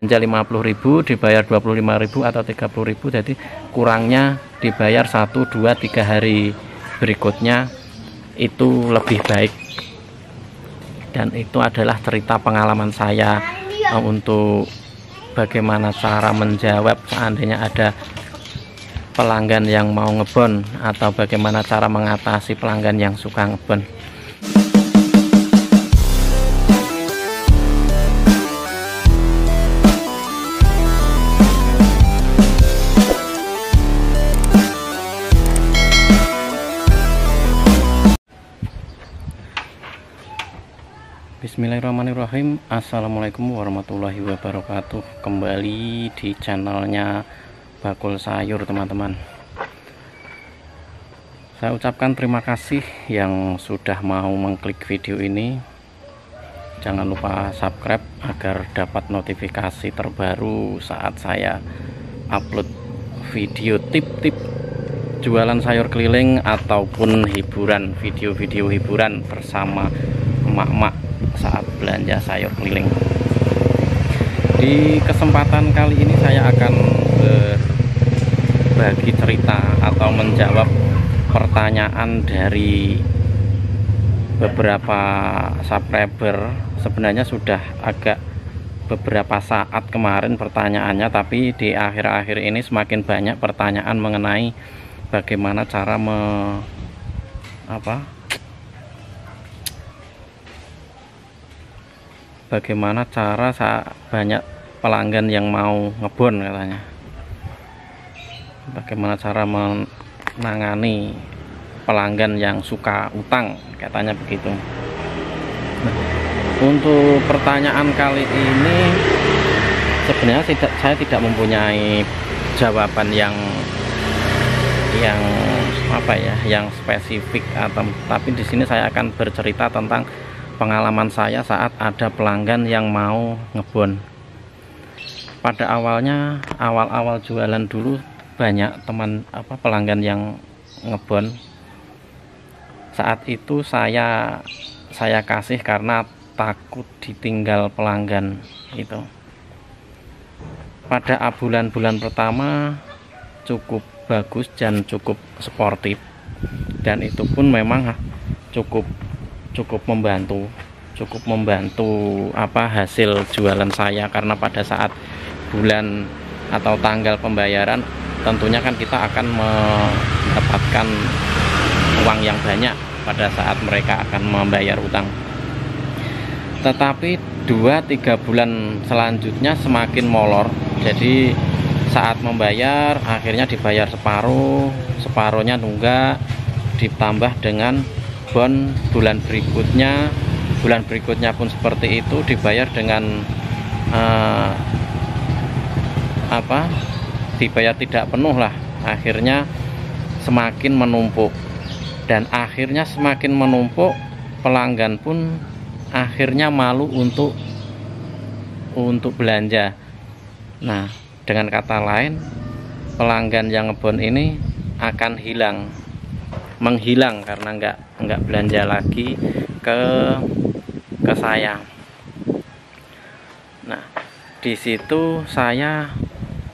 belanja 50.000 dibayar 25.000 atau 30.000, jadi kurangnya dibayar 1, 2, 3 hari berikutnya itu lebih baik. Dan itu adalah cerita pengalaman saya untuk bagaimana cara menjawab seandainya ada pelanggan yang mau ngebon, atau bagaimana cara mengatasi pelanggan yang suka ngebon. Bismillahirrahmanirrahim. Assalamualaikum warahmatullahi wabarakatuh. Kembali di channelnya Bakul Sayur, teman-teman. Saya ucapkan terima kasih yang sudah mau mengklik video ini. Jangan lupa subscribe agar dapat notifikasi terbaru saat saya upload video tip-tip jualan sayur keliling ataupun hiburan, video-video hiburan bersama emak-emak saat belanja sayur keliling. Di kesempatan kali ini saya akan berbagi cerita atau menjawab pertanyaan dari beberapa subscriber. Sebenarnya sudah agak beberapa saat kemarin pertanyaannya, tapi di akhir-akhir ini semakin banyak pertanyaan mengenai bagaimana cara bagaimana cara banyak pelanggan yang mau ngebon, katanya. Bagaimana cara menangani pelanggan yang suka utang, katanya begitu. Nah, untuk pertanyaan kali ini sebenarnya saya tidak mempunyai jawaban yang spesifik, tapi di sini saya akan bercerita tentang pengalaman saya saat ada pelanggan yang mau ngebon. Pada awalnya, awal-awal jualan dulu banyak pelanggan yang ngebon. Saat itu saya kasih karena takut ditinggal pelanggan itu. Pada bulan-bulan pertama cukup bagus dan cukup sportif, dan itu pun memang cukup membantu hasil jualan saya, karena pada saat bulan atau tanggal pembayaran tentunya kan kita akan mendapatkan uang yang banyak pada saat mereka akan membayar utang. Tetapi 2-3 bulan selanjutnya semakin molor, jadi saat membayar akhirnya dibayar separuhnya nunggak, ditambah dengan bon bulan berikutnya pun seperti itu, dibayar dengan dibayar tidak penuh lah. Akhirnya semakin menumpuk, dan akhirnya semakin menumpuk, pelanggan pun akhirnya malu untuk belanja. Nah, dengan kata lain, pelanggan yang ngebon ini akan menghilang karena nggak belanja lagi ke saya. Nah, di situ saya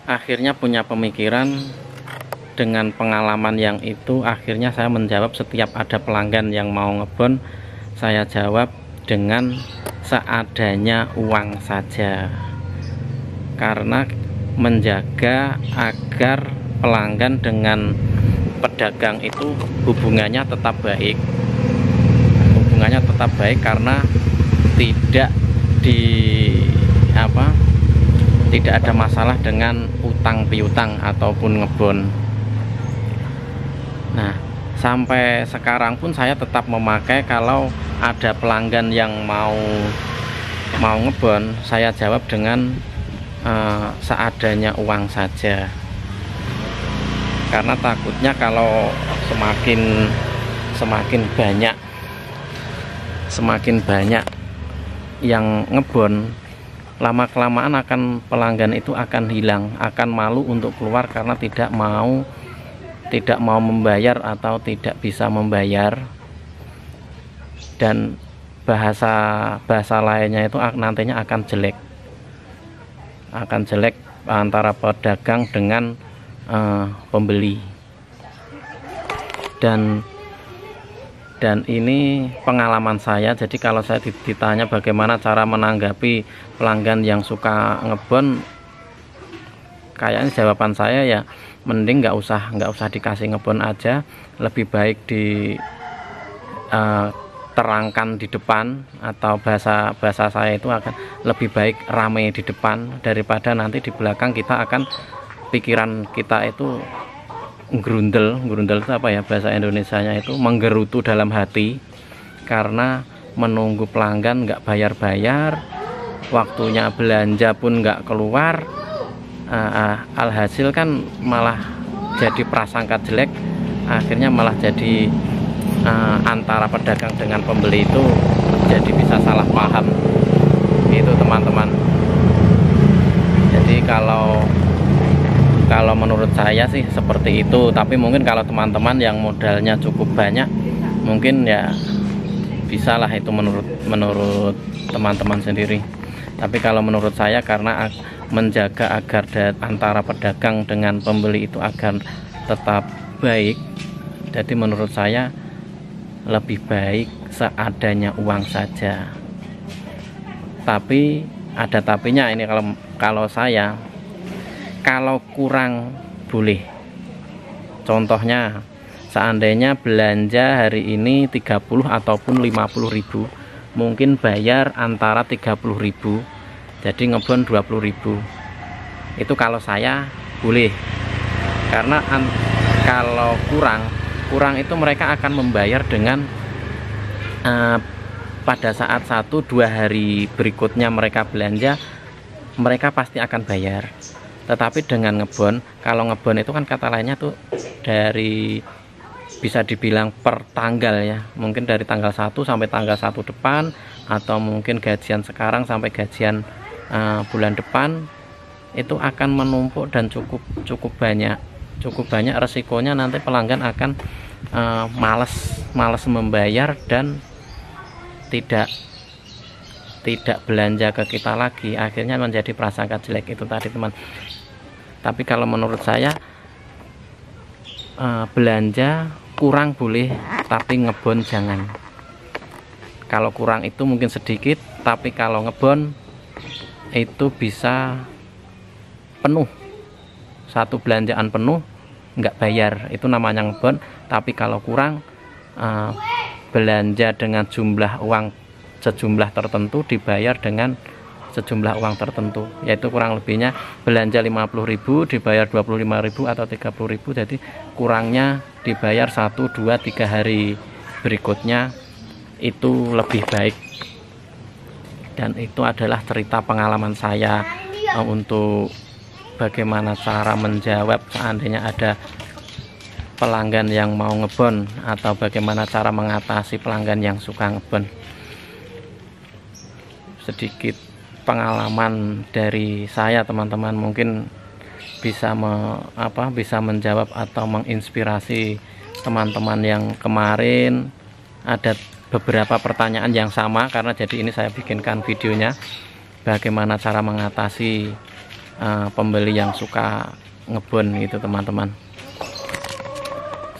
akhirnya punya pemikiran. Dengan pengalaman yang itu, akhirnya saya menjawab setiap ada pelanggan yang mau ngebon, saya jawab dengan seadanya uang saja, karena menjaga agar pelanggan dengan pedagang itu hubungannya tetap baik, karena tidak ada masalah dengan utang piutang ataupun ngebon. Nah, sampai sekarang pun saya tetap memakai, kalau ada pelanggan yang mau ngebon, saya jawab dengan seadanya uang saja, karena takutnya kalau semakin banyak yang ngebon, lama-kelamaan pelanggan itu akan hilang, akan malu untuk keluar karena tidak mau membayar atau tidak bisa membayar. Dan bahasa lainnya itu nantinya akan jelek. akan jelek antara pedagang dengan pembeli. Dan ini pengalaman saya. Jadi kalau saya ditanya bagaimana cara menanggapi pelanggan yang suka ngebon, kayaknya jawaban saya ya mending nggak usah dikasih ngebon aja. Lebih baik terangkan di depan, atau bahasa saya itu akan lebih baik rame di depan daripada nanti di belakang kita akan pikiran kita itu gerundel itu apa ya bahasa Indonesianya, itu menggerutu dalam hati karena menunggu pelanggan nggak bayar, waktunya belanja pun nggak keluar, alhasil kan malah jadi prasangka jelek, akhirnya malah jadi antara pedagang dengan pembeli itu jadi bisa salah paham itu teman-teman. Jadi kalau menurut saya sih seperti itu, tapi mungkin kalau teman-teman yang modalnya cukup banyak mungkin ya bisalah itu menurut teman-teman sendiri. Tapi kalau menurut saya, karena menjaga agar antara pedagang dengan pembeli itu agar tetap baik, jadi menurut saya lebih baik seadanya uang saja. Tapi ada tapinya ini, kalau saya, kalau kurang boleh. Contohnya seandainya belanja hari ini 30 ataupun 50.000, mungkin bayar antara 30.000, jadi ngebon 20.000. Itu kalau saya boleh, karena kalau kurang itu mereka akan membayar dengan pada saat 1-2 hari berikutnya mereka belanja, mereka pasti akan bayar. Tetapi dengan ngebon, kalau ngebon itu kan kata lainnya tuh dari, bisa dibilang per tanggal ya, mungkin dari tanggal 1 sampai tanggal 1 depan, atau mungkin gajian sekarang sampai gajian bulan depan, itu akan menumpuk dan cukup banyak. Resikonya nanti pelanggan akan malas membayar dan tidak belanja ke kita lagi, akhirnya menjadi prasangka jelek itu tadi teman. Tapi kalau menurut saya belanja kurang boleh, tapi ngebon jangan. Kalau kurang itu mungkin sedikit, tapi kalau ngebon itu bisa penuh, satu belanjaan penuh nggak bayar, itu namanya ngebon. Tapi kalau kurang, belanja dengan jumlah uang sejumlah tertentu, dibayar dengan sejumlah uang tertentu, yaitu kurang lebihnya belanja 50.000 dibayar 25.000 atau 30.000, jadi kurangnya dibayar 1, 2, 3 hari berikutnya, itu lebih baik. Dan itu adalah cerita pengalaman saya untuk bagaimana cara menjawab seandainya ada pelanggan yang mau ngebon, atau bagaimana cara mengatasi pelanggan yang suka ngebon. Sedikit pengalaman dari saya teman-teman, mungkin bisa menjawab atau menginspirasi teman-teman yang kemarin ada beberapa pertanyaan yang sama, karena jadi ini saya bikinkan videonya bagaimana cara mengatasi pembeli yang suka ngebon gitu teman-teman.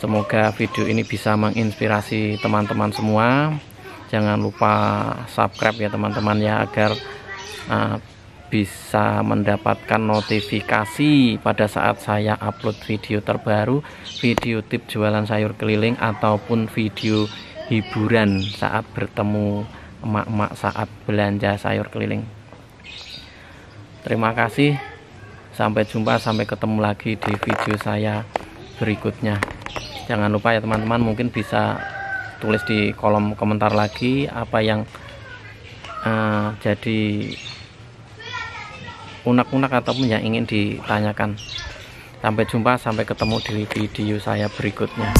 Semoga video ini bisa menginspirasi teman-teman semua. Jangan lupa subscribe ya teman-teman ya, agar bisa mendapatkan notifikasi pada saat saya upload video terbaru, video tip jualan sayur keliling, ataupun video hiburan saat bertemu emak-emak saat belanja sayur keliling. Terima kasih, sampai jumpa, sampai ketemu lagi di video saya berikutnya. Jangan lupa ya teman-teman, mungkin bisa tulis di kolom komentar lagi apa yang jadi unek-unek ataupun yang ingin ditanyakan. Sampai jumpa, sampai ketemu di video saya berikutnya.